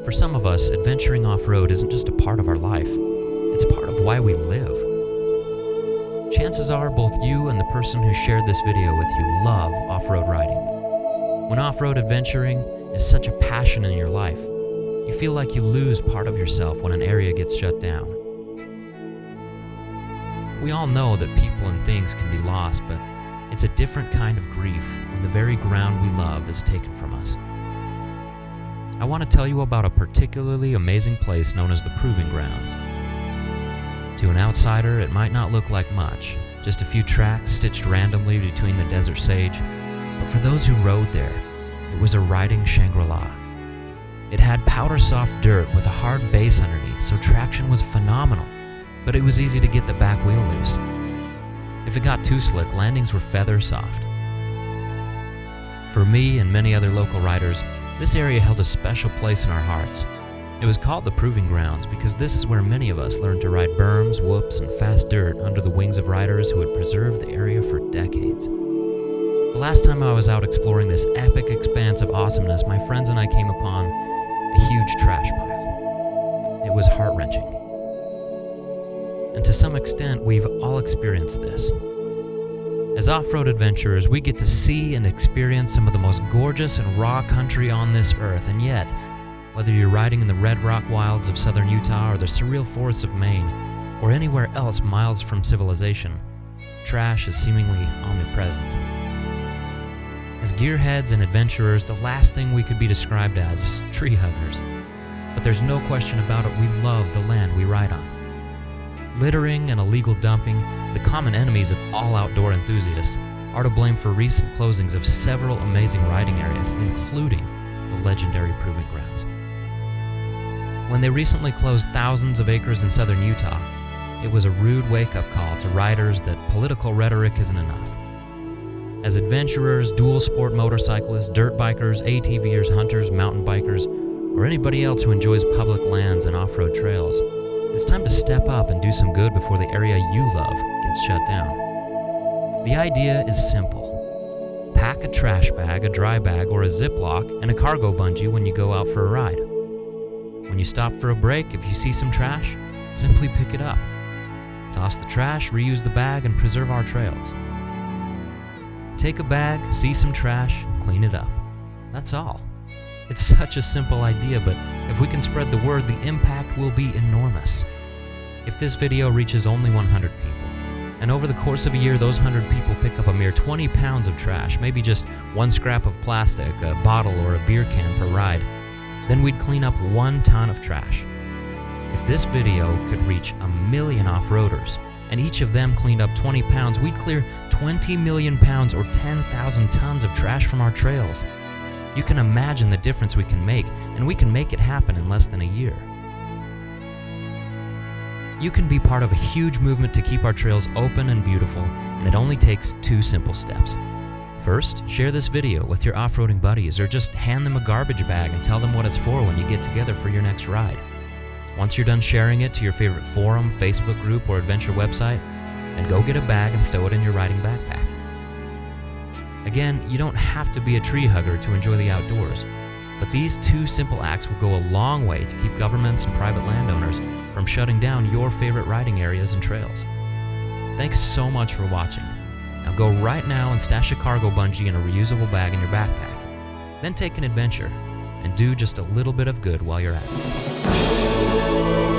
For some of us, adventuring off-road isn't just a part of our life, it's part of why we live. Chances are both you and the person who shared this video with you love off-road riding. When off-road adventuring is such a passion in your life, you feel like you lose part of yourself when an area gets shut down. We all know that people and things can be lost, but it's a different kind of grief when the very ground we love is taken from us. I want to tell you about a particularly amazing place known as the Proving Grounds. To an outsider, it might not look like much, just a few tracks stitched randomly between the desert sage, but for those who rode there, it was a riding Shangri-La. It had powder-soft dirt with a hard base underneath, so traction was phenomenal, but it was easy to get the back wheel loose. If it got too slick, landings were feather soft. For me and many other local riders, this area held a special place in our hearts. It was called the Proving Grounds because this is where many of us learned to ride berms, whoops, and fast dirt under the wings of riders who had preserved the area for decades. The last time I was out exploring this epic expanse of awesomeness, my friends and I came upon a huge trash pile. It was heart-wrenching. And to some extent, we've all experienced this. As off-road adventurers, we get to see and experience some of the most gorgeous and raw country on this earth, and yet, whether you're riding in the red rock wilds of southern Utah or the surreal forests of Maine, or anywhere else miles from civilization, trash is seemingly omnipresent. As gearheads and adventurers, the last thing we could be described as is tree huggers. But there's no question about it, we love the land we ride on. Littering and illegal dumping, the common enemies of all outdoor enthusiasts, are to blame for recent closings of several amazing riding areas, including the legendary Proving Grounds. When they recently closed thousands of acres in southern Utah, it was a rude wake-up call to riders that political rhetoric isn't enough. As adventurers, dual-sport motorcyclists, dirt bikers, ATVers, hunters, mountain bikers, or anybody else who enjoys public lands and off-road trails, it's time to step up and do some good before the area you love gets shut down. The idea is simple. Pack a trash bag, a dry bag, or a Ziploc, and a cargo bungee when you go out for a ride. When you stop for a break, if you see some trash, simply pick it up. Toss the trash, reuse the bag, and preserve our trails. Take a bag, see some trash, clean it up. That's all. It's such a simple idea, but if we can spread the word, the impact will be enormous. If this video reaches only 100 people, and over the course of a year those 100 people pick up a mere 20 pounds of trash, maybe just one scrap of plastic, a bottle, or a beer can per ride, then we'd clean up 1 ton of trash. If this video could reach 1 million off-roaders, and each of them cleaned up 20 pounds, we'd clear 20 million pounds or 10,000 tons of trash from our trails. You can imagine the difference we can make, and we can make it happen in less than a year. You can be part of a huge movement to keep our trails open and beautiful, and it only takes 2 simple steps. First, share this video with your off-roading buddies, or just hand them a garbage bag and tell them what it's for when you get together for your next ride. Once you're done sharing it to your favorite forum, Facebook group, or adventure website, then go get a bag and stow it in your riding backpack. Again, you don't have to be a tree hugger to enjoy the outdoors, but these 2 simple acts will go a long way to keep governments and private landowners from shutting down your favorite riding areas and trails. Thanks so much for watching. Now go right now and stash a cargo bungee and a reusable bag in your backpack. Then take an adventure and do just a little bit of good while you're at it.